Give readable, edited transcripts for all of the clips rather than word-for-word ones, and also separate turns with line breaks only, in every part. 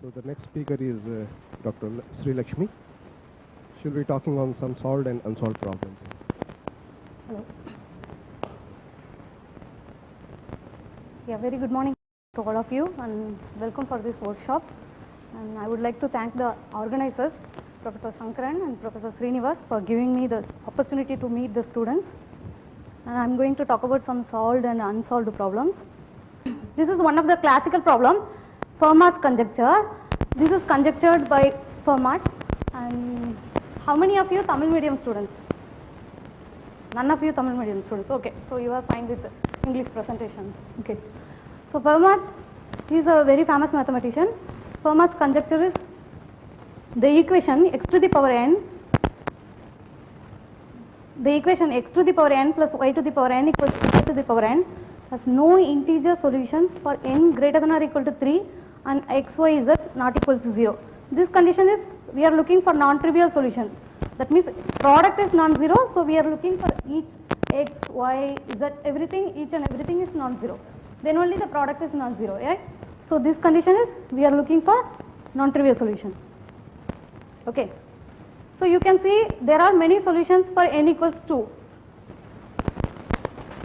So the next speaker is Dr. Sri Lakshmi. She'll be talking on some solved and unsolved problems.
Hello. Yeah, very good morning to all of you and welcome for this workshop. And I would like to thank the organizers, Professor Shankaran and Professor Srinivas, for giving me this opportunity to meet the students. And I'm going to talk about some solved and unsolved problems. This is one of the classical problem, Fermat's conjecture. This is conjectured by Fermat. And how many of you Tamil medium students? None of you Tamil medium students. Okay, so you are fine with English presentations. Okay. So Fermat is a very famous mathematician. Fermat's conjecture is the equation x to the power n. The equation x to the power n plus y to the power n equals y to the power n has no integer solutions for n greater than or equal to 3 and x, y, z not equals to 0. This condition is we are looking for non-trivial solution. That means product is non-zero, so we are looking for each x, y, z, everything, each and everything is non-zero. Then only the product is non-zero, right? So this condition is we are looking for non-trivial solution. Okay. So you can see there are many solutions for n equals 2.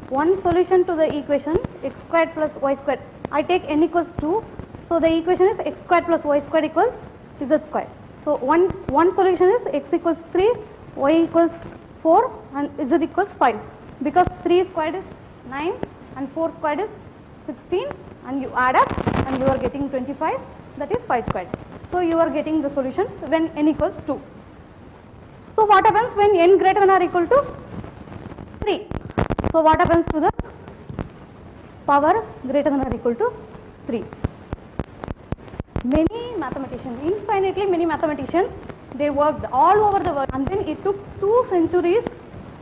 One solution to the equation x squared plus y squared. I take n equals 2. So the equation is x squared plus y squared equals z squared. So one solution is x equals 3, y equals 4 and z equals 5. Because 3 squared is 9 and 4 squared is 16 and you add up and you are getting 25, that is 5 squared. So you are getting the solution when n equals 2. So what happens when n greater than or equal to 3? So what happens to the power greater than or equal to 3? Many mathematicians, infinitely many mathematicians, they worked all over the world and then it took 2 centuries,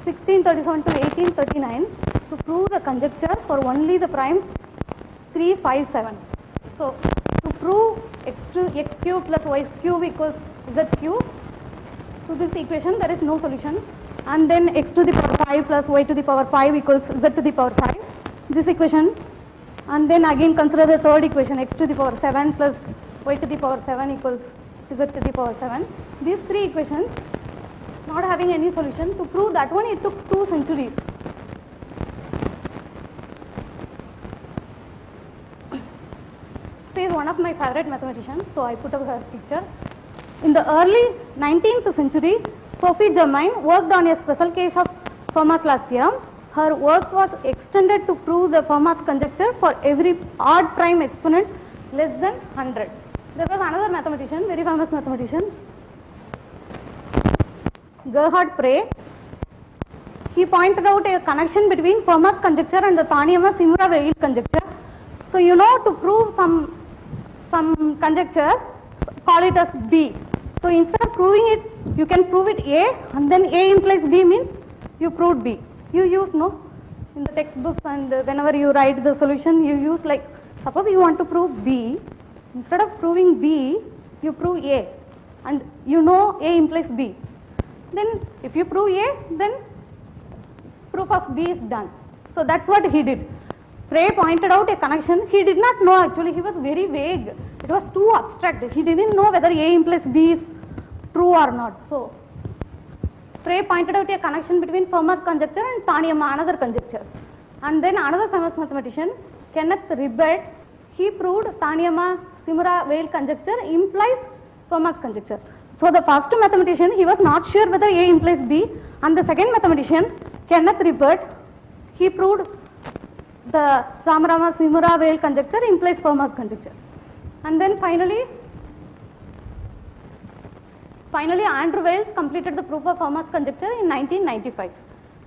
1637 to 1839 to prove the conjecture for only the primes 3, 5, 7. So to prove x cube plus y cube equals z cube, to this equation there is no solution, and then x to the power 5 plus y to the power 5 equals z to the power 5, this equation, and then again consider the third equation x to the power 7 plus y to the power 7 equals z to the power 7. These 3 equations not having any solution. To prove that one it took 2 centuries. She is one of my favorite mathematicians, so I put up her picture. In the early 19th century, Sophie Germain worked on a special case of Fermat's last theorem. Her work was extended to prove the Fermat's conjecture for every odd prime exponent less than 100. There was another mathematician, very famous mathematician, Gerhard Prey. He pointed out a connection between Fermat's conjecture and the Taniyama-Shimura-Weil conjecture. So you know, to prove some conjecture, call it as B. So instead of proving it, you can prove it A, and then A implies B means you proved B. You use no in the textbooks, and whenever you write the solution, you use like, suppose you want to prove B, instead of proving B, you prove A, and you know A implies B. Then if you prove A, then proof of B is done. So that's what he did. Frey pointed out a connection. He did not know actually, he was very vague. It was too abstract. He didn't know whether A implies B is true or not. So Frey pointed out a connection between Fermat's conjecture and Taniyama, another conjecture. And then another famous mathematician, Kenneth Ribet, he proved Taniyama-Shimura-Weil conjecture implies Fermat's conjecture. So the first mathematician, he was not sure whether A implies B, and the second mathematician, Kenneth Ribet, he proved the Taniyama-Shimura-Weil conjecture implies Fermat's conjecture. And then finally Andrew Wiles completed the proof of Fermat's conjecture in 1995.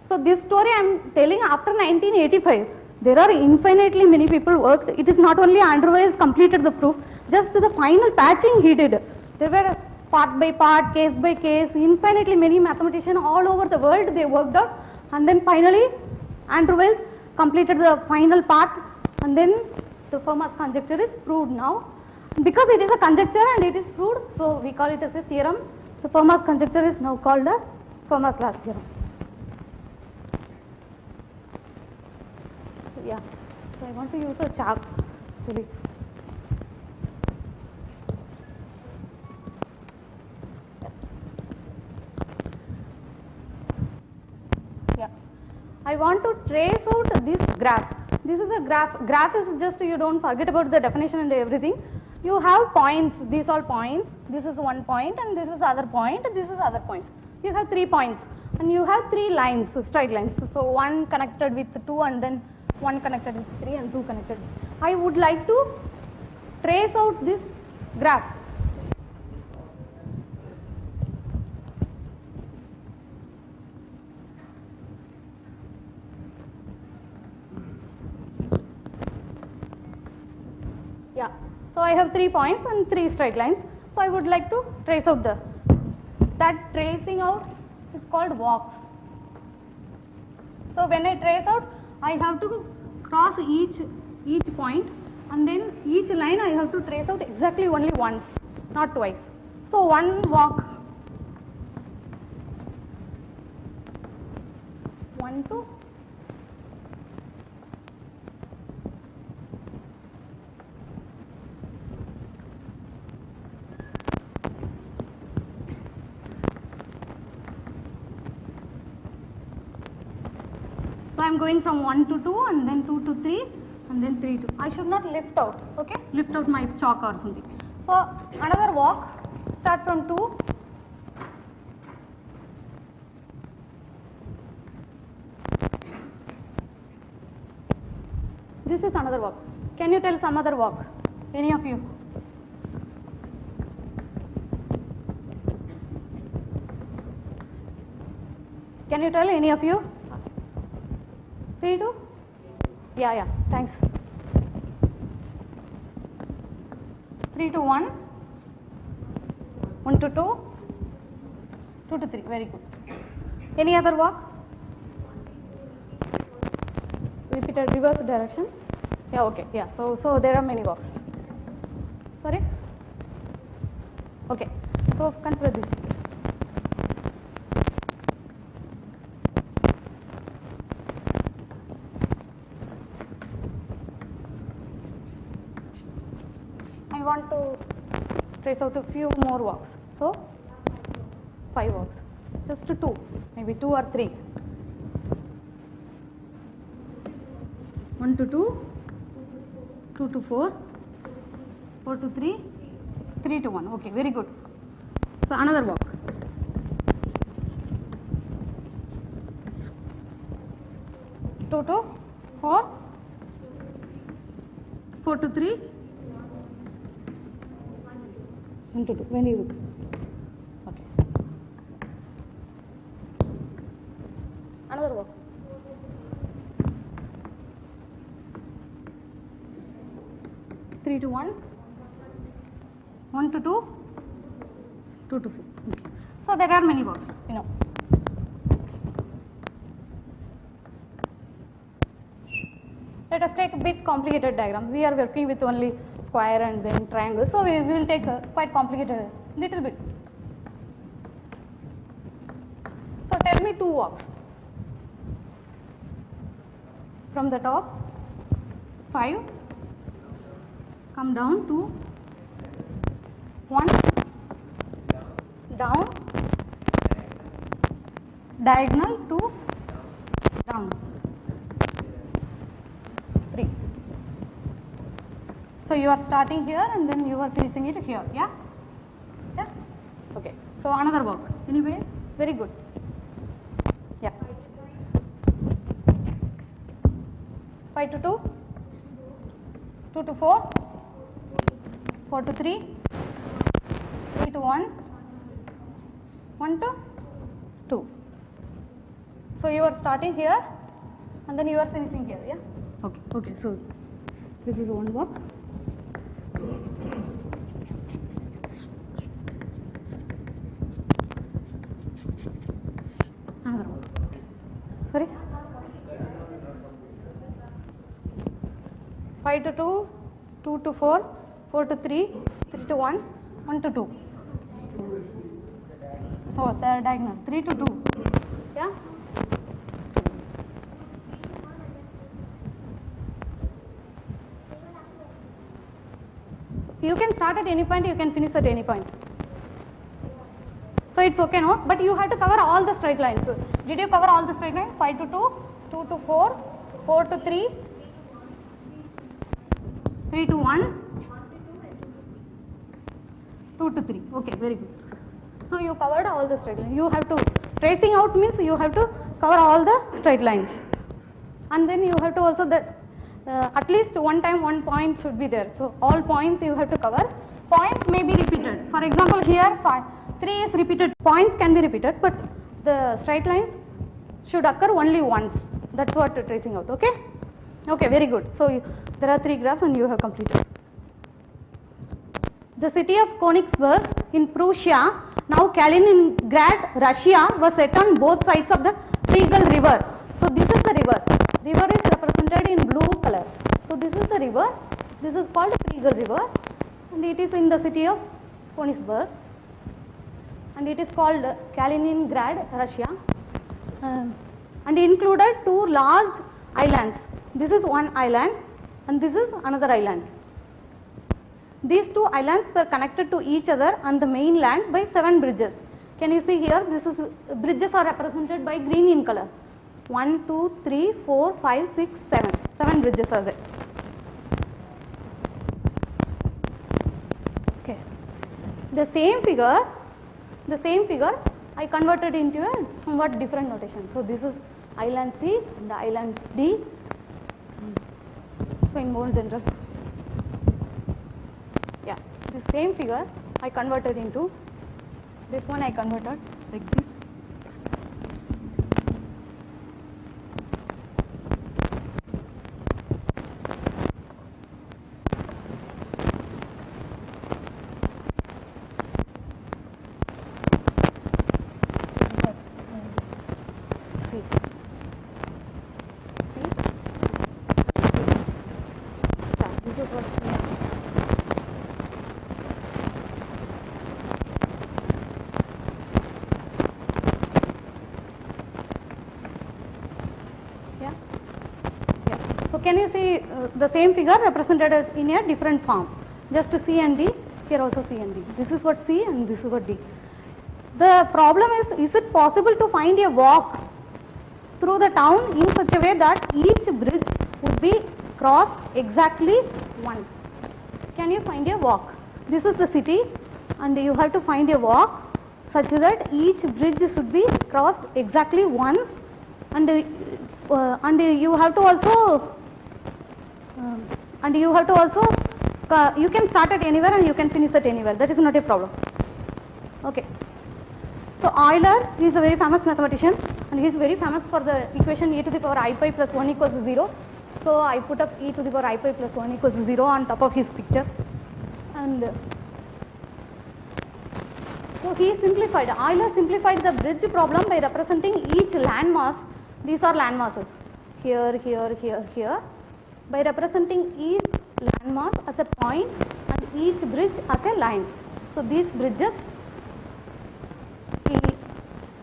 So this story I am telling after 1985. There are infinitely many people worked. It is not only Andrew Wiles completed the proof, just the final patching he did. There were part by part, case by case, infinitely many mathematicians all over the world, they worked out, and then finally Andrew Wiles completed the final part, and then the Fermat's conjecture is proved now. Because it is a conjecture and it is proved, so we call it as a theorem. The Fermat's conjecture is now called the Fermat's last theorem. Yeah, so I want to use a chalk actually. I want to trace out this graph. This is a graph. Graph is just, you don't forget about the definition and everything. You have points, these are points, this is one point and this is other point, this is other point. You have 3 points and you have 3 lines, straight lines. So one connected with 2 and then one connected with 3 and 2 connected. I would like to trace out this graph. Yeah, so I have 3 points and 3 straight lines. So I would like to trace out that tracing out is called walks. So when I trace out, I have to cross each point and then each line I have to trace out exactly only once, not twice. So one walk, 1, 2, so I am going from 1 to 2 and then 2 to 3 and then 3 to, I should not lift out, okay, lift out my chalk or something. So another walk, start from 2, this is another walk. Can you tell some other walk, any of you? Can you tell any of you? 3 to? Yeah, thanks. 3 to 1, 1 to 2, 2 to 3, very good. Any other walk? Repeated reverse direction? Yeah, okay, yeah, so there are many walks. Sorry? Okay, so consider this. I want to trace out a few more walks. So 5 walks, just 2, maybe 2 or 3. 1 to 2, 2 to 4, 4 to 3, 3 to 1. Okay, very good. So another walk. Two to 4, 4 to 3, 1 to 2. Very good. Okay. Another walk. 3 to 1, 1 to 2, 2 to 4. Okay. So there are many walks, you know. Let us take a bit complicated diagram. We are working with only square and then triangle, so we will take a quite complicated little bit. So tell me 2 walks. From the top, 5, come down to 1, down, diagonal to down, 3. So you are starting here and then you are finishing it here, yeah? Yeah? Okay. So another walk. Anybody? Very good. Yeah. 5 to 2, 2 to 4, 4 to 3, 3 to 1, 1 to 2. So you are starting here and then you are finishing here, yeah? Okay, okay. So this is one walk. Another walk. Sorry? 5 to 2, 2 to 4, 4 to 3, 3 to 1, 1 to 2. Oh, the diagonal, 3 to 2. Yeah? You can start at any point, you can finish at any point. So it's okay, no? But you have to cover all the straight lines. Did you cover all the straight lines? 5 to 2, 2 to 4, 4 to 3, 3 to 1, 2 to 3. Okay, very good. So you covered all the straight lines. You have to, tracing out means you have to cover all the straight lines. And then you have to also that at least one time one point should be there. So all points you have to cover. Points may be repeated. For example, here 3 is repeated. Points can be repeated, but the straight lines should occur only once. That's what tracing out. Okay. Okay, very good. So there are 3 graphs and you have completed. The city of Königsberg in Prussia, now Kaliningrad, Russia, was set on both sides of the Trigal river. So this is the river. River is represented in blue color. So this is the river. This is called Trigal river, and it is in the city of Königsberg, and it is called Kaliningrad, Russia, and included 2 large islands. This is one island and this is another island. These 2 islands were connected to each other on the mainland by 7 bridges. Can you see here? This is bridges are represented by green in color. 1, 2, 3, 4, 5, 6, 7. 7 bridges are there. Okay. The same figure I converted into a somewhat different notation. So this is island C and the island D. So in more general. Yeah, the same figure I converted into this one. I converted like this. Can you see the same figure represented as in a different form? Just C and D, here also C and D. This is what C and this is what D. The problem is it possible to find a walk through the town in such a way that each bridge would be crossed exactly once? Can you find a walk? This is the city and you have to find a walk such that each bridge should be crossed exactly once, and you have to also you can start at anywhere and you can finish at anywhere. That is not a problem. Okay. So Euler is a very famous mathematician and he is very famous for the equation e to the power I pi plus 1 equals 0. So I put up e to the power I pi plus 1 equals 0 on top of his picture, and so he simplified. Euler simplified the bridge problem by representing each landmass. These are landmasses here, here, here, here. By representing each landmass as a point and each bridge as a line. So these bridges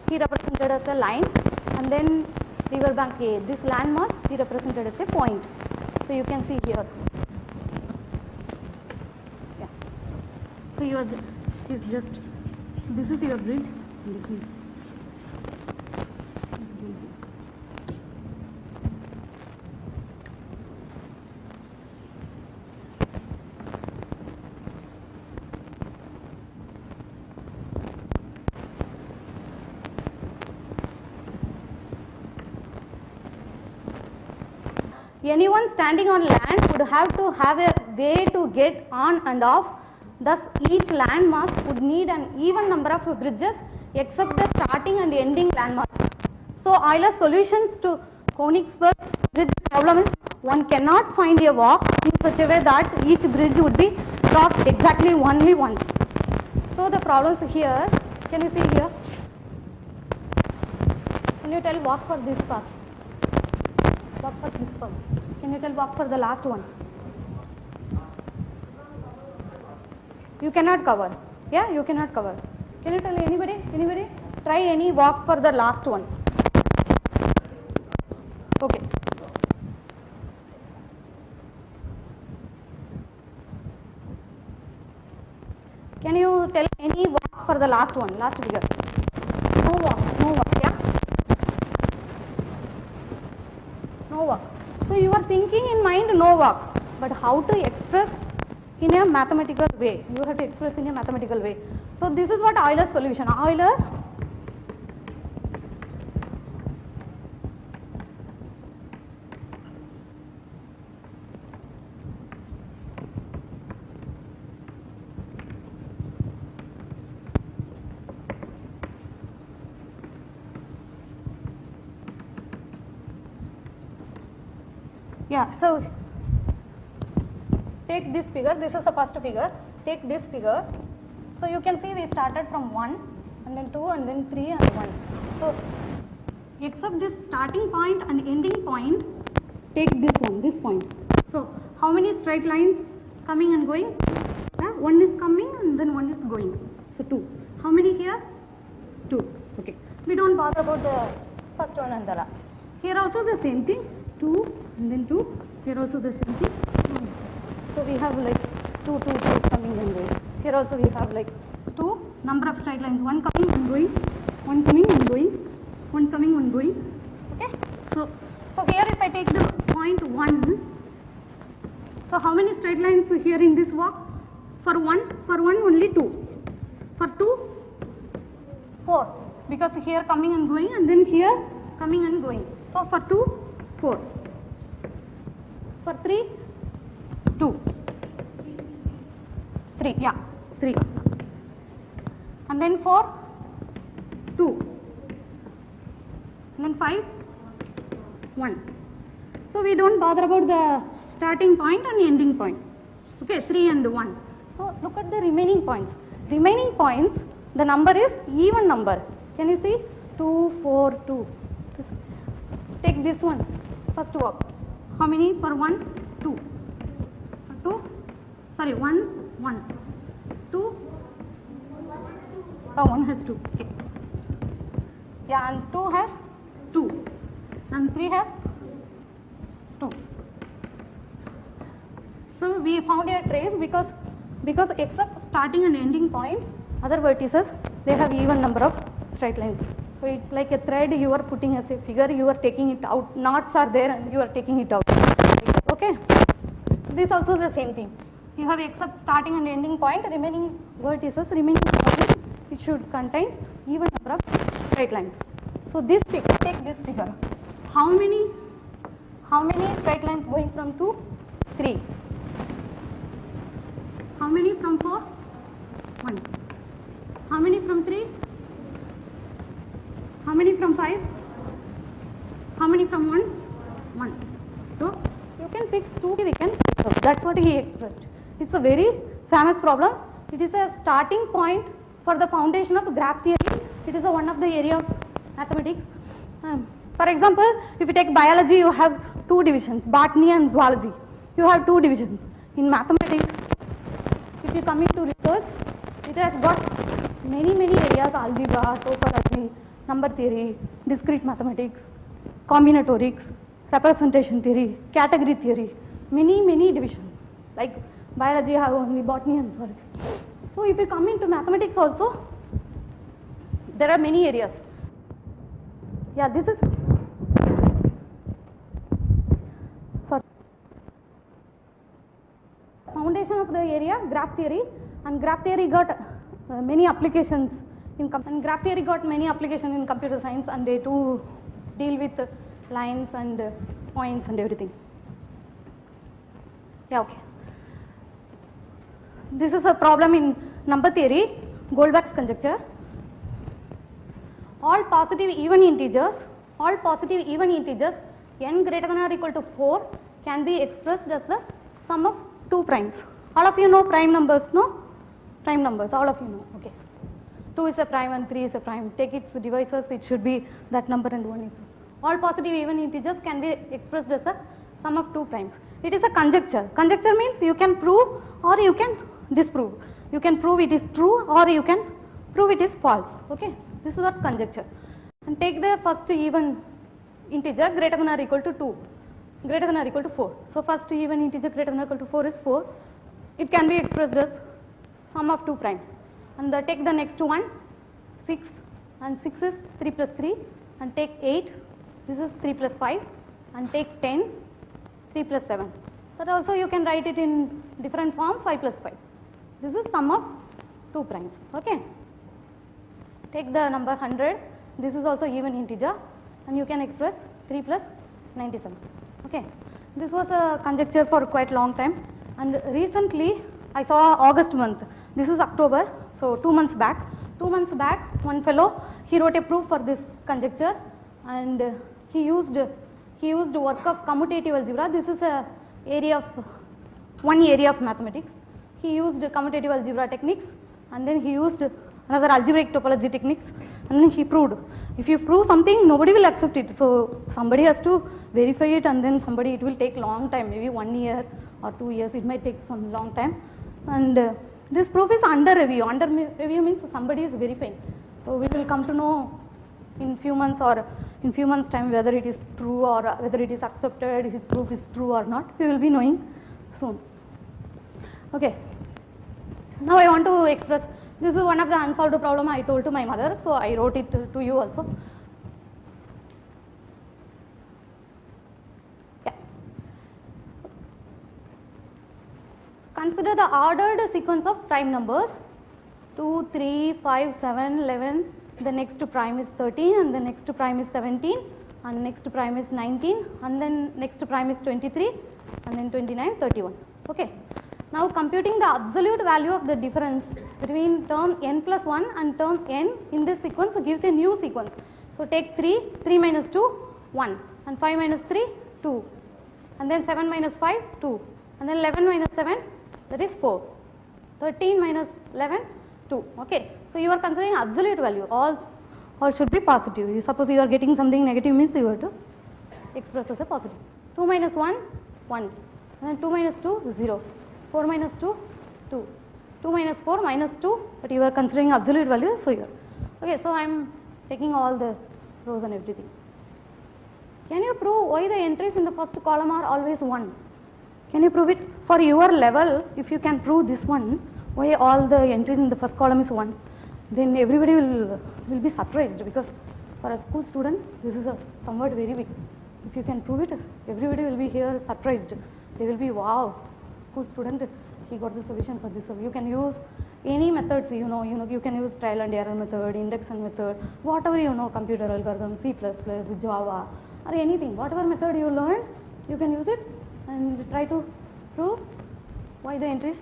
he represented as a line, and then river bank A, this landmass he represented as a point. So you can see here. Yeah. So you are just this is your bridge and he's doing this. Anyone standing on land would have to have a way to get on and off. Thus, each landmass would need an even number of bridges except the starting and ending landmass. So, Euler's solutions to Königsberg bridge problem is one cannot find a walk in such a way that each bridge would be crossed exactly only once. So, the problems here, can you see here? Can you tell walk for this part? Walk for this part. Can you tell walk for the last one? You cannot cover. Yeah, you cannot cover. Can you tell anybody? Anybody? Try any walk for the last one. Okay. Can you tell any walk for the last one, last figure? No walk, yeah? So you are thinking in mind, no work, but how to express in a mathematical way, you have to express in a mathematical way. So this is what Euler's solution. Euler so take this figure, this is the first figure, take this figure. So you can see we started from 1 and then 2 and then 3 and 1. So except this starting point and ending point, take this one, this point. So how many straight lines coming and going? One is coming and then one is going. So 2. How many here? 2. Okay. We don't bother about the first one and the last. Here also the same thing, 2 and then 2. Here also the same thing. So we have like 2 coming and going. Here also we have like 2 number of straight lines, one coming and going, one coming and going, one coming and going. Okay. So here if I take the point 1, so how many straight lines here in this walk? For one only 2. For 2, 4, because here coming and going and then here coming and going. So for 2, 4. For 3, 2. 3, yeah, 3. And then 4, 2. And then 5, 1. So we don't bother about the starting point and ending point. Okay, 3 and 1. So look at the remaining points. Remaining points, the number is even number. Can you see? 2, 4, 2. Take this one, first walk. How many for 1? 2. For 2? Sorry, 1, 1. 2? Oh, 1 has 2. Okay. Yeah, and 2 has 2. And 3 has 2. So we found a trace because except starting and ending point, other vertices, they have even number of straight lines. So it's like a thread you are putting as a figure, you are taking it out, knots are there and you are taking it out. Okay. This also the same thing. You have except starting and ending point, remaining vertices, remaining points, it should contain even number of straight lines. So this figure, take this figure. How many straight lines going from 2? 3. How many from 4? 1. How many from 3? How many from 5? How many from 1? 1. So you can fix 2, we can, that's what he expressed. It's a very famous problem. It is a starting point for the foundation of graph theory. It is one of the area of mathematics. For example, if you take biology, you have 2 divisions, botany and zoology. You have 2 divisions. In mathematics, if you come into research, it has got many areas, algebra, topology, number theory, discrete mathematics, combinatorics, representation theory, category theory, many divisions. Like biology have only botany and zoology. So if you come into mathematics also, there are many areas. Yeah, this is, sorry, foundation of the area, graph theory, and graph theory got many applications in computer science, and they too deal with lines and points and everything. Yeah, okay. This is a problem in number theory, Goldbach's conjecture. All positive even integers, n greater than or equal to 4 can be expressed as the sum of 2 primes. All of you know prime numbers, no? Prime numbers, all of you know, okay. 2 is a prime and 3 is a prime. Take its divisors, it should be that number and 1 is. All positive even integers can be expressed as the sum of 2 primes. It is a conjecture. Conjecture means you can prove or you can disprove. You can prove it is true or you can prove it is false, okay. This is what conjecture. And take the first even integer greater than or equal to 2, greater than or equal to 4. So first even integer greater than or equal to 4 is 4. It can be expressed as sum of 2 primes. And take the next one, 6, and 6 is 3 plus 3, and take 8, this is 3 plus 5, and take 10, 3 plus 7. That also you can write it in different form, 5 plus 5. This is sum of 2 primes. Okay. Take the number 100. This is also even integer, and you can express 3 plus 97. Okay. This was a conjecture for quite long time, and recently I saw August month. This is October, so 2 months back. 2 months back, one fellow, he wrote a proof for this conjecture, and he used work of commutative algebra. This is one area of mathematics. He used commutative algebra techniques, and then he used another algebraic topology techniques, and then he proved. If you prove something, nobody will accept it. So somebody has to verify it, and then it will take long time, maybe 1 year or 2 years. It might take some long time. And this proof is under review. Under review means somebody is verifying. So we will come to know in few months or in few months time whether it is true or whether it is accepted, his proof is true or not. We will be knowing soon. Okay. Now I want to express, this is one of the unsolved problem I told to my mother, so I wrote it to you also. Yeah. Consider the ordered sequence of prime numbers 2, 3, 5, 7, 11, the next prime is 13, and the next prime is 17, and next prime is 19, and then next prime is 23, and then 29, 31. Okay. Now computing the absolute value of the difference between term n plus 1 and term n in this sequence gives a new sequence. So take 3, 3 minus 2, 1, and 5 minus 3, 2, and then 7 minus 5, 2, and then 11 minus 7, that is 4, 13 minus 11, 2. Okay. So you are considering absolute value, all should be positive. Suppose you are getting something negative means you have to express as a positive. 2 minus 1, 1, and then 2 minus 2, 0. 4 minus 2, 2, 2 minus 4, minus 2, but you are considering absolute value, so you are. Okay, so I am taking all the rows and everything. Can you prove why the entries in the first column are always 1? Can you prove it? For your level, if you can prove this one, why all the entries in the first column is 1, then everybody will be surprised, because for a school student, this is somewhat very big. If you can prove it, everybody will be here surprised. They will be, wow, school student, he got the solution for this. You can use any methods, you can use trial and error method, induction method, whatever you know, computer algorithm, C++, Java, or anything, whatever method you learned, you can use it and try to prove why the entries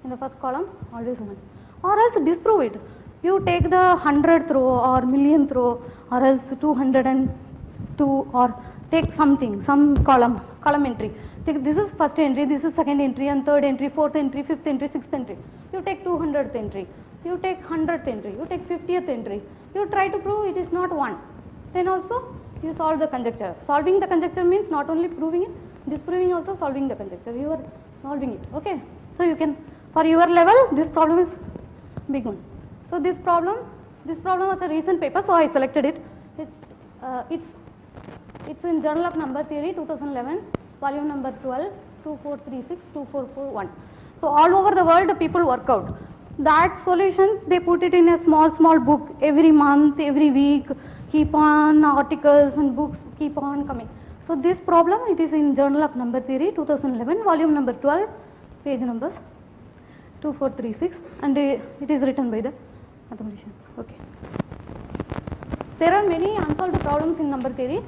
in the first column always 1, or else disprove it. You take the 100th row or millionth row, or else 202, or take something, some column entry. This is first entry, this is second entry, and third entry, fourth entry, fifth entry, sixth entry. You take 200th entry, you take 100th entry, you take 50th entry. You try to prove it is not 1. Then also you solve the conjecture. Solving the conjecture means not only proving it, disproving also solving the conjecture. You are solving it. Okay. So you can, for your level, this problem is big one. So this problem was a recent paper, so I selected it. It's in Journal of Number Theory 2011. Volume number 12, 2436, 2441. So all over the world people work out. That solutions, they put it in a small book every month, every week, keep on articles and books keep on coming. So this problem, it is in Journal of Number Theory 2011, volume number 12, page numbers 2436, and it is written by the mathematicians. Okay. There are many unsolved problems in number theory.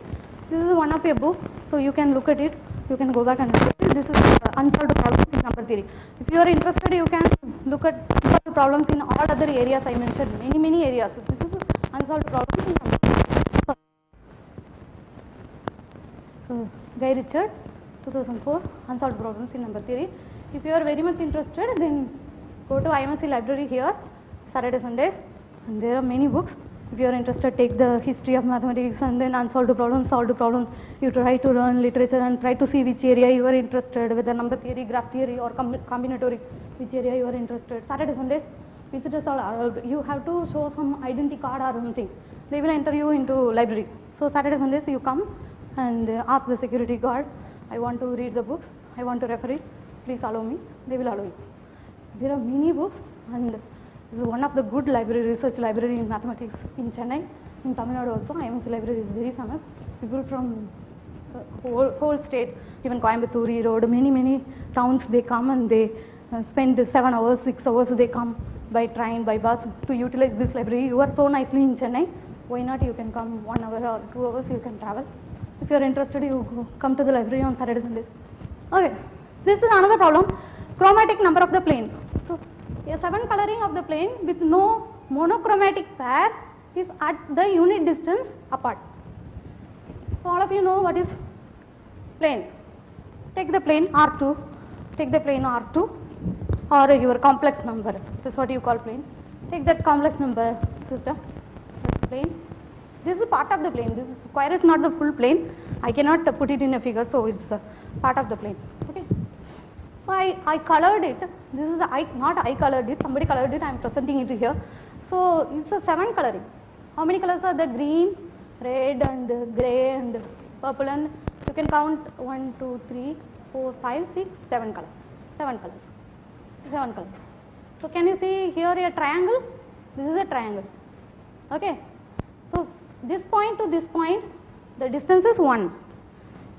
This is one of a book, so you can look at it. You can go back and look at it. This is unsolved problems in number theory. If you are interested, you can look at unsolved problems in all other areas I mentioned, many areas. So this is unsolved problems in number theory. So Guy Richard, 2004, unsolved problems in number theory. If you are very much interested, then go to IMSC library here, Saturday, Sundays, and there are many books. If you are interested, take the history of mathematics and then unsolved problems, solved problems. You try to learn literature and try to see which area you are interested, whether number theory, graph theory, or combinatory, which area you are interested. Saturday, Sundays, visitors are allowed. You have to show some identity card or something. They will enter you into library. So Saturday, Sundays, you come and ask the security guard, I want to read the books, I want to refer it, please allow me. They will allow you. There are many books, and this is one of the good research library in mathematics in Chennai. In Tamil Nadu also, IMSC library is very famous. People from whole state, even Coimbatore Road, many towns they come and they spend 7 hours, 6 hours they come by train, by bus to utilize this library. You are so nicely in Chennai, why not you can come 1 hour or 2 hours you can travel. If you are interested, you come to the library on Saturdays and Sundays. Okay, this is another problem, chromatic number of the plane. So a 7 coloring of the plane with no monochromatic pair is at the unit distance apart. So all of you know what is plane. Take the plane R2, take the plane R2 or your complex number, this is what you call plane. Take that complex number system, plane. This is part of the plane, this square is not the full plane, I cannot put it in a figure, so it's part of the plane. Okay. So I colored it, this is not I colored it, somebody colored it, I am presenting it here. So it's a 7 coloring. How many colors are there? Green, red and grey and purple, and you can count 1, 2, 3, 4, 5, 6, 7 colors. 7 colors. 7 colors. So can you see here a triangle? This is a triangle. Okay. So this point to this point, the distance is 1.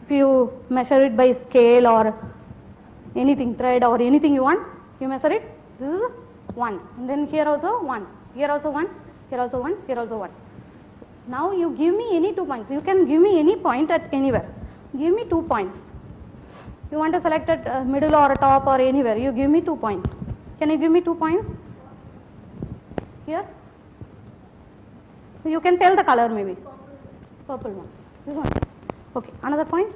If you measure it by scale or anything, thread or anything you want, you measure it, this is 1. And then here also 1, here also 1, here also 1, here also 1. Now you give me any 2 points, you can give me any point at anywhere, give me 2 points. You want to select at middle or top or anywhere, you give me 2 points. Can you give me 2 points? Here? You can tell the color maybe. Purple one. This one. Okay. Another point?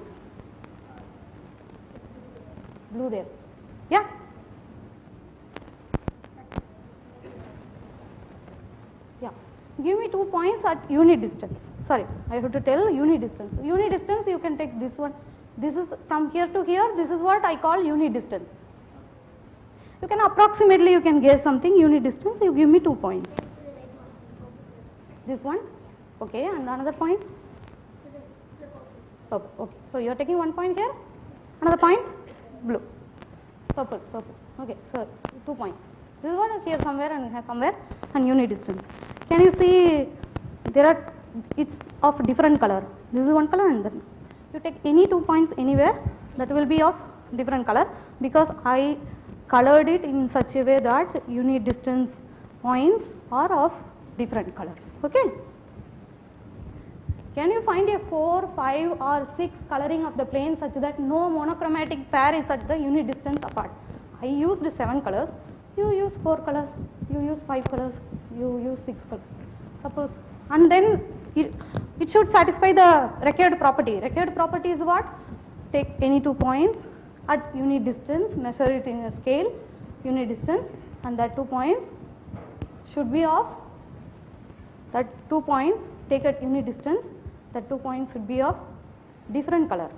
Blue there. Yeah? Yeah. Give me 2 points at unit distance. Sorry, I have to tell unit distance. Unit distance you can take this one. This is from here to here, this is what I call unit distance. You can approximately, you can guess something, unit distance, you give me 2 points. This one, okay, and another point? Purple, okay. So you are taking 1 point here, another point? Blue, purple, okay, so 2 points. This is what here somewhere and here somewhere and unit distance. Can you see there are, it's of different color. This is one color and then you take any 2 points anywhere, that will be of different color because I colored it in such a way that unit distance points are of different color. Okay. Can you find a 4, 5 or 6 coloring of the plane such that no monochromatic pair is at the unit distance apart? I used 7 colors, you use 4 colors, you use 5 colors, you use 6 colors. Suppose, and then it should satisfy the required property. Required property is what? Take any 2 points at unit distance, measure it in a scale, unit distance, and that 2 points should be of, that 2 points take at unit distance, that 2 points should be of different color.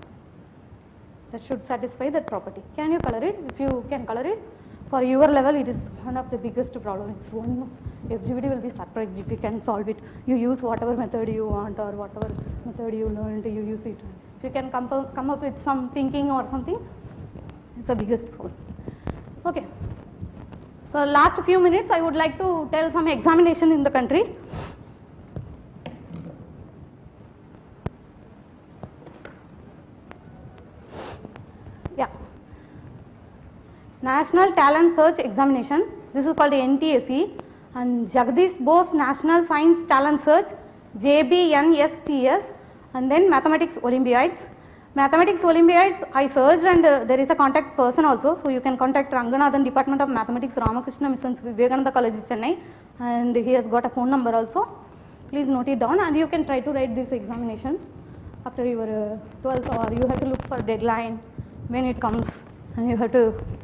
That should satisfy that property. Can you color it? If you can color it, for your level it is one of the biggest problems. It's one, everybody will be surprised if you can solve it. You use whatever method you want or whatever method you learned, you use it. If you can come up with some thinking or something, it's the biggest problem. Okay. So last few minutes I would like to tell some examination in the country. Yeah. National Talent Search Examination. This is called NTSE, and Jagdish Bose National Science Talent Search, JBNSTS, and then Mathematics Olympiads. Mathematics Olympiads I searched, and there is a contact person also, so you can contact Ranganathan, Department of Mathematics, Ramakrishna Mission, Vivekananda College, Chennai, and he has got a phone number also. Please note it down, and you can try to write these examinations after your 12th, or you have to look for deadline when it comes, and you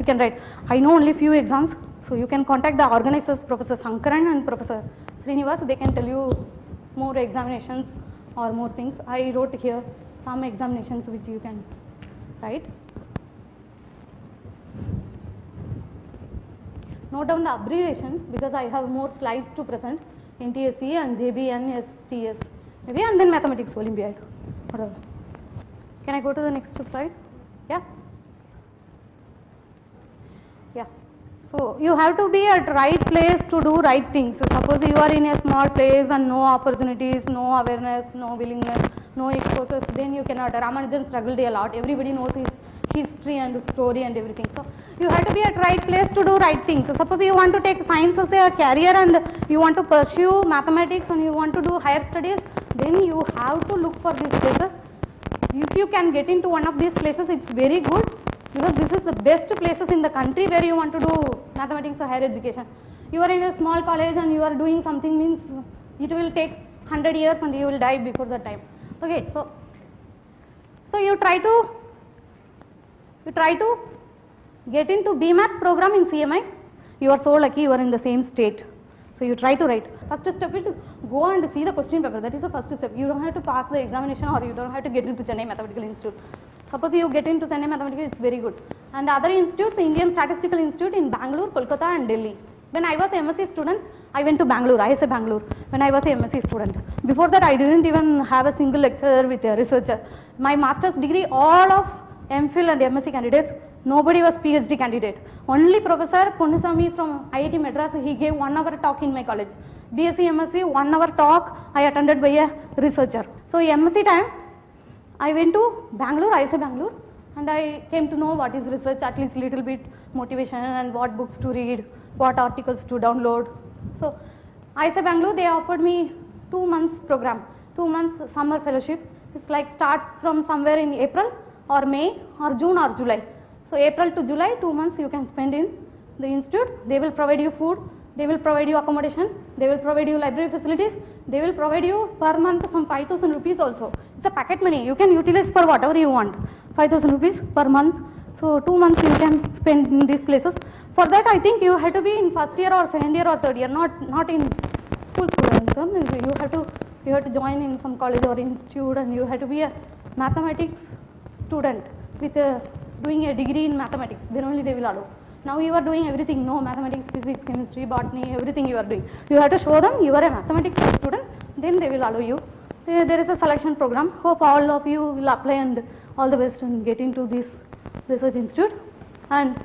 can write. I know only few exams, so you can contact the organizers, Professor Sankaran and Professor Srinivas. They can tell you more examinations or more things. I wrote here some examinations which you can write. Note down the abbreviation because I have more slides to present. NTSE and JBNSTS maybe, and then Mathematics Olympiad. Whatever. Can I go to the next slide? Yeah. Yeah. So you have to be at right place to do right things. So suppose you are in a small place and no opportunities, no awareness, no willingness, no exposures, then you cannot. Ramanujan struggled a lot. Everybody knows his history and story and everything. So you have to be at right place to do right things. So suppose you want to take science as a career and you want to pursue mathematics and you want to do higher studies, then you have to look for these places. If you can get into one of these places, it's very good, because this is the best places in the country where you want to do mathematics or higher education. You are in a small college and you are doing something, means it will take 100 years and you will die before that time. Okay, so you try to get into BMath program in CMI. You are so lucky, you are in the same state. So you try to write. First step is to go and see the question paper. That is the first step. You don't have to pass the examination, or you don't have to get into Chennai Mathematical Institute. Suppose you get into Chennai Mathematical, it's very good. And other institutes, Indian Statistical Institute in Bangalore, Kolkata and Delhi. When I was a MSc student, I went to Bangalore, ISA Bangalore, when I was a MSc student. Before that, I didn't even have a single lecturer with a researcher. My master's degree, all of MPhil and MSc candidates, nobody was PhD candidate. Only Professor Ponnusamy from IIT Madras, he gave 1 hour talk in my college. BSc, MSc, 1 hour talk I attended by a researcher. So MSc time, I went to Bangalore, ISA Bangalore, and I came to know what is research, at least little bit motivation and what books to read, what articles to download. So ISA Bangalore, they offered me 2 months program, 2 months summer fellowship. It's like start from somewhere in April or May or June or July. So April to July, 2 months you can spend in the institute. They will provide you food, they will provide you accommodation, they will provide you library facilities, they will provide you per month some 5,000 rupees also. It's a packet money, you can utilize for whatever you want, 5,000 rupees per month. So 2 months you can spend in these places. For that, I think you have to be in first year or second year or third year, not in school students. You have to join in some college or institute, and you have to be a mathematics student with doing a degree in mathematics. Then only they will allow. Now you are doing everything, no mathematics, physics, chemistry, botany, everything you are doing. You have to show them you are a mathematics student, then they will allow you. There is a selection program. Hope all of you will apply, and all the best and get into this research institute. And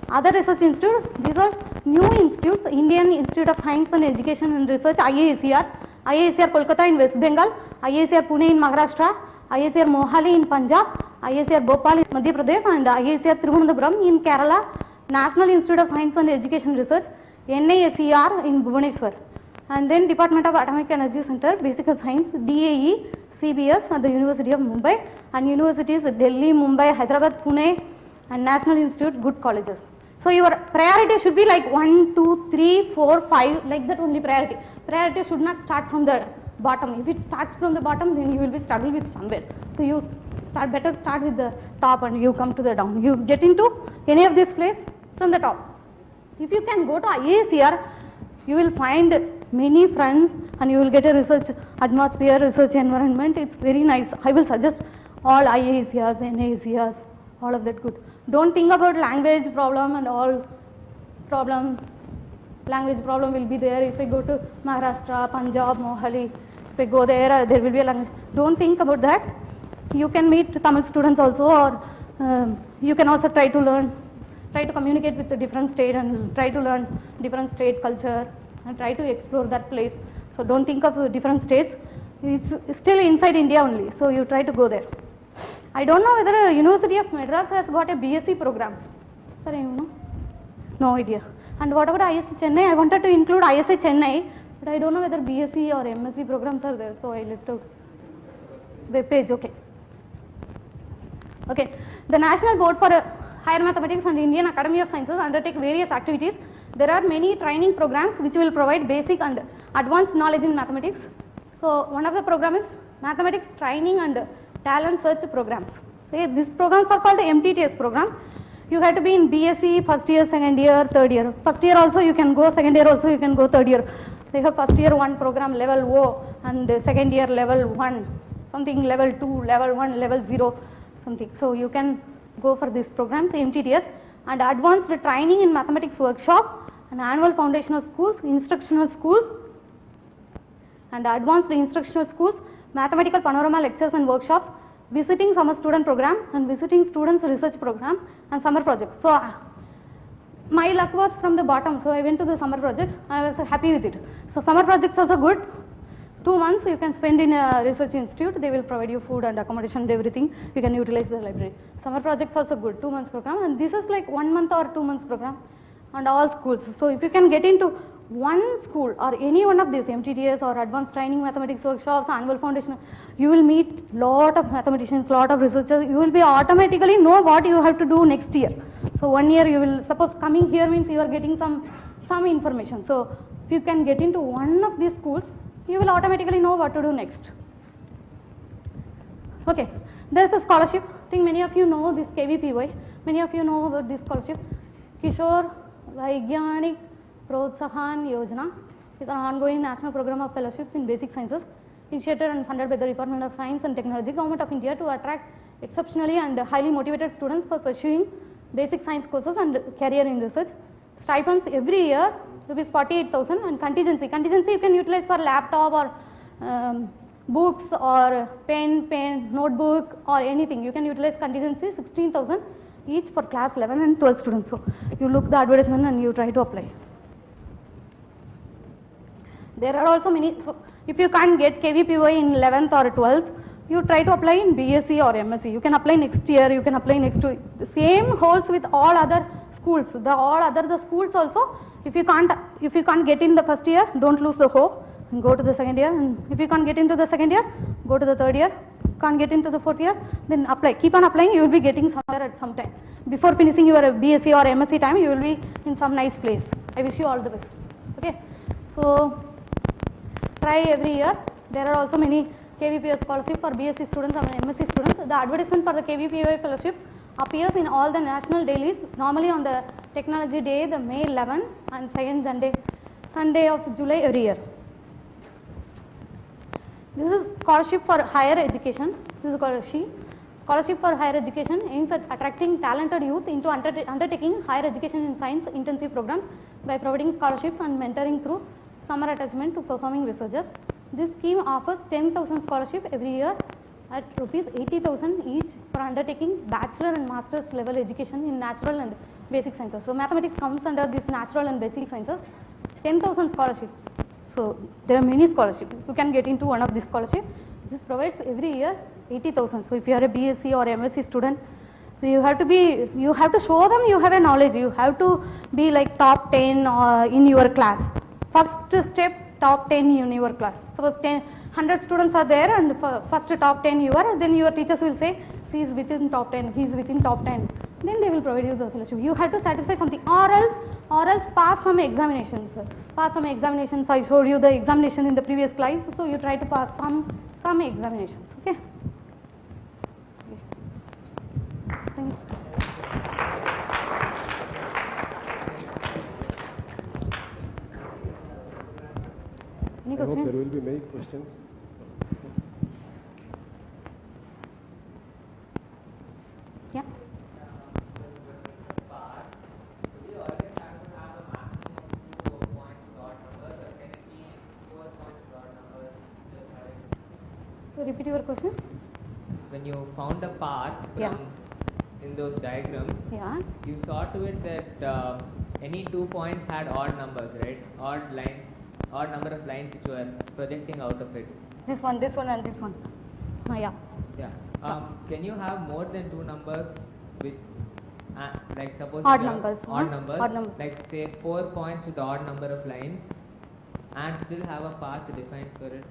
other research institute, these are new institutes: Indian Institute of Science and Education and Research, IISER, IISER Kolkata in West Bengal, IISER Pune in Maharashtra, IISER Mohali in Punjab, IISER Bhopal in Madhya Pradesh, and IISER Thiruvananthapuram in Kerala, National Institute of Science and Education Research, NISER in Bhubaneswar, and then Department of Atomic Energy Center, Basic Science, DAE, CBS at the University of Mumbai, and universities Delhi, Mumbai, Hyderabad, Pune, and National Institute, good colleges. So your priority should be like 1, 2, 3, 4, 5, like that only priority. Priority should not start from the bottom. If it starts from the bottom, then you will be struggle with somewhere. So you better start with the top and you come to the down. You get into any of this place from the top. If you can go to IISER, you will find many friends and you will get a research atmosphere, research environment. It's very nice. I will suggest all IISERs, NISERs, all of that good. Don't think about language problem and all problem. Language problem will be there if I go to Maharashtra, Punjab, Mohali. If I go there, there will be a language. Don't think about that. You can meet Tamil students also, or you can also try to communicate with the different state and try to learn different state culture and try to explore that place. So don't think of different states. It's still inside India only. So you try to go there. I don't know whether University of Madras has got a BSc program. Sir, you know? No idea. And what about ISA Chennai? I wanted to include ISA Chennai, but I don't know whether BSc or MSc programs are there. So I left out web page. Okay. Okay. The National Board for Higher Mathematics and Indian Academy of Sciences undertake various activities. There are many training programs which will provide basic and advanced knowledge in mathematics. So one of the programs is Mathematics Training and Talent Search Programs. So these programs are called MTTS program. You have to be in BSc first year, second year, third year. First year also you can go, second year also you can go, third year. They have first year 1 program level O and second year level 1, something level 2, level 1, level 0, something. So you can go for these programs, MTTS, and advanced training in mathematics workshop and annual foundational schools, instructional schools, and advanced instructional schools, mathematical panorama lectures and workshops, visiting summer student program and visiting students research program and summer projects. So my luck was from the bottom, so I went to the summer project. I was happy with it. So summer projects also good. 2 months you can spend in a research institute. They will provide you food and accommodation and everything. You can utilize the library. Summer projects also good, 2 months program, and this is like 1 month or 2 months program and all schools. So if you can get into one school or any one of these MTTS or advanced training mathematics workshops, annual foundation, you will meet lot of mathematicians, lot of researchers. You will be automatically know what you have to do next year. So 1 year you will, suppose coming here means you are getting some information. So if you can get into one of these schools, you will automatically know what to do next. Okay, there is a scholarship. I think many of you know this KVPY. Many of you know about this scholarship. Kishore Vaigyanik Protsahan Yojana is an ongoing national program of fellowships in basic sciences, initiated and funded by the Department of Science and Technology, Government of India, to attract exceptionally and highly motivated students for pursuing basic science courses and career in research. Stipends every year rupees 48,000, and contingency you can utilize for laptop or books or pen, notebook or anything. You can utilize contingency 16,000 each for class 11 and 12 students. So you look the advertisement and you try to apply. There are also many, so if you can't get KVPY in 11th or 12th, you try to apply in BSc or MSc. You can apply next year, you can apply next week. The same holds with all other schools. The schools also, if you can't get in the first year, don't lose the hope and go to the second year. And if you can't get into the second year, go to the third year. Can't get into the fourth year, then apply. Keep on applying, you will be getting somewhere at some time. Before finishing your BSc or MSc time, you will be in some nice place. I wish you all the best. Okay, so try every year. There are also many KVPY scholarship for BSc students and MSc students. The advertisement for the KVPY fellowship appears in all the national dailies, normally on the technology day, the May 11 and second Sunday of July every year. This is scholarship for higher education. This is called Scholarship for higher education aims at attracting talented youth into undertaking higher education in science intensive programs by providing scholarships and mentoring through summer attachment to performing researchers. This scheme offers 10,000 scholarship every year at rupees 80,000 each for undertaking bachelor and master's level education in natural and basic sciences. So mathematics comes under this natural and basic sciences. 10,000 scholarship. So there are many scholarships. You can get into one of these scholarships. This provides every year 80,000. So if you are a BSc or MSc student, you have to show them you have a knowledge. You have to be like top 10 in your class. First step, top 10 in your class. Suppose 100 students are there and first top 10 you are, then your teachers will say, she is within top 10, he is within top 10. Then they will provide you the fellowship. You have to satisfy something, or else pass some examinations. Pass some examinations. I showed you the examination in the previous slides. So you try to pass some examinations. Okay. Thank you. Any
I hope
questions?
there will be many questions.
Yeah. So repeat your question.
When you found a path from in those diagrams, you saw to it that any 2 points had odd numbers, right? Odd number of lines which were projecting out of it.
This one and this one. Yeah.
Can you have more than 2 numbers with like suppose
Odd
you have
numbers,
odd numbers,
odd numbers.
like say 4 points with odd number of lines and still have a path defined for it?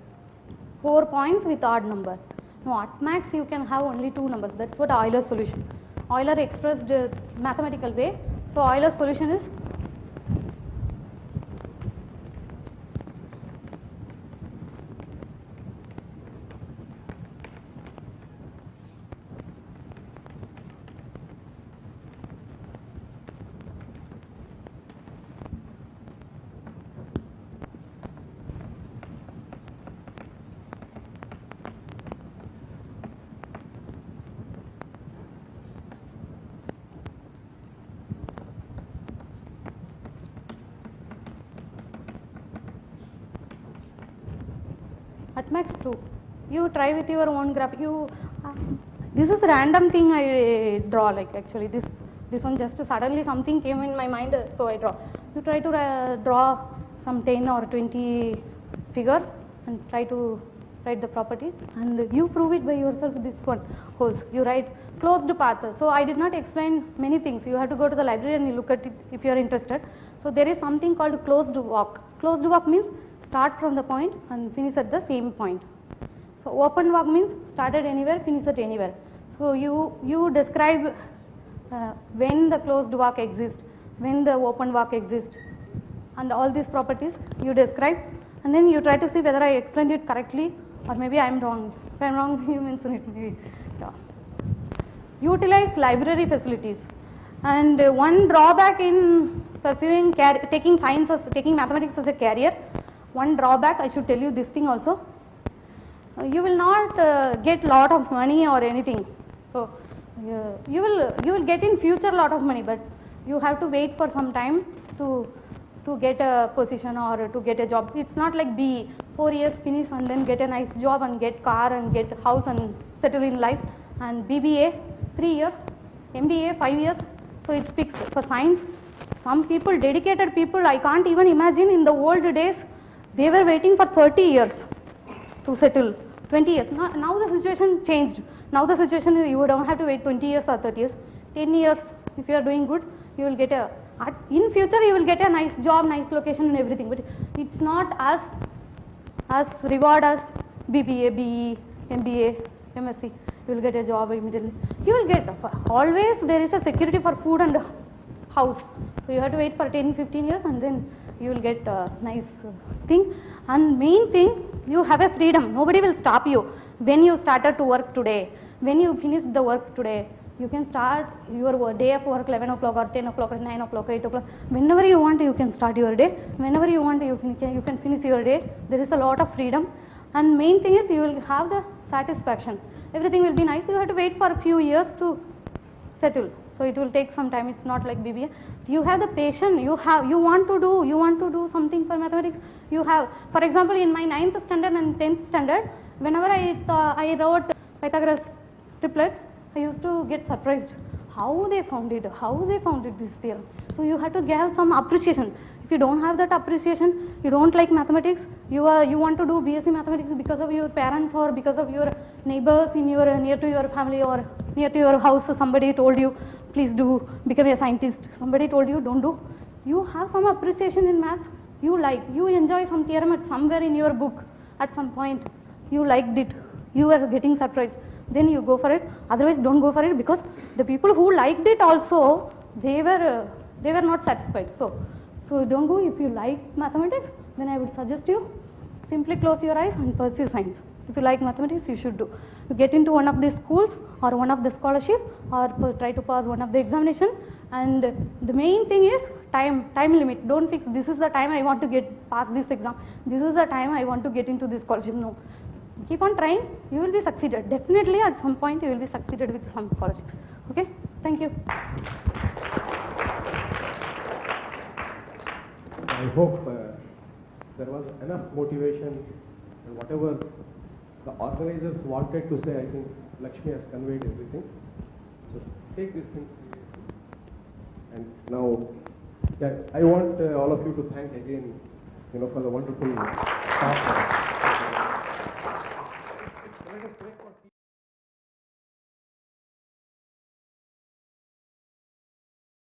4 points with odd number. No, at max you can have only 2 numbers. That's what Euler's solution. Euler expressed mathematical way. So Euler's solution is at max 2. You try with your own graph. This is random thing I draw, like actually this one just suddenly something came in my mind, so I draw. You try to draw some 10 or 20 figures. and try to write the property, and you prove it by yourself with this one hose. You write closed path. So I did not explain many things. You have to go to the library and you look at it if you are interested. So there is something called closed walk. Closed walk means start from the point and finish at the same point. So open walk means start at anywhere, finish at anywhere. So you describe when the closed walk exists, when the open walk exists, and all these properties you describe, and then you try to see whether I explained it correctly or maybe I am wrong. If I am wrong, you mention it maybe. Yeah. Utilize library facilities. And one drawback in pursuing taking science as taking mathematics as a career, one drawback, I should tell you this thing also. You will not get lot of money or anything. So you will get in future lot of money, but you have to wait for some time to get a position or to get a job. It's not like BE, 4 years finish and then get a nice job and get car and get house and settle in life, and BBA 3 years, MBA 5 years. So it's fixed. For science, some people, dedicated people, I can't even imagine in the old days, they were waiting for 30 years to settle, 20 years. Now the situation changed. Now the situation is you don't have to wait 20 years or 30 years, 10 years. If you are doing good, you will get in future you will get a nice job, nice location and everything, but it's not as reward as BBA, BE, MBA, MSc. You will get a job immediately. You will get, always there is a security for food and house. So you have to wait for 10-15 years and then you will get a nice thing. And main thing, you have a freedom. Nobody will stop you when you started to work today. When you finish the work today, you can start your day of work 11 o'clock or 10 o'clock or 9 o'clock, 8 o'clock. Whenever you want, you can start your day. Whenever you want, you can finish your day. There is a lot of freedom. And main thing is you will have the satisfaction. Everything will be nice. You have to wait for a few years to settle. So it will take some time. It's not like BBA. You have the patience. You want to do something for mathematics. You have, for example, in my 9th standard and 10th standard, whenever I wrote Pythagoras triplets, I used to get surprised how they found it, this theorem. So you have to have some appreciation. If you don't have that appreciation, you don't like mathematics, you want to do BSc mathematics because of your parents or because of your neighbors in your near to your family or near to your house. So somebody told you, please do become a scientist. Somebody told you, don't do. You have some appreciation in maths. You enjoy some theorem at somewhere in your book. At some point, you liked it. You were getting surprised. Then you go for it. Otherwise, don't go for it, because the people who liked it also, they were not satisfied. So don't go. If you like mathematics, then I would suggest you simply close your eyes and pursue science. If you like mathematics, you should do. You get into one of these schools or one of the scholarship or try to pass one of the examination. And the main thing is time limit. Don't fix this is the time I want to get pass this exam. This is the time I want to get into this scholarship. No. Keep on trying, you will be succeeded. Definitely at some point you will be succeeded with some scholarship. Okay, thank you.
I hope there was enough motivation, and whatever the organizers wanted to say, I think Lakshmi has conveyed everything. So take these things seriously. And now, I want all of you to thank again, for the wonderful staff. Let us break for tea.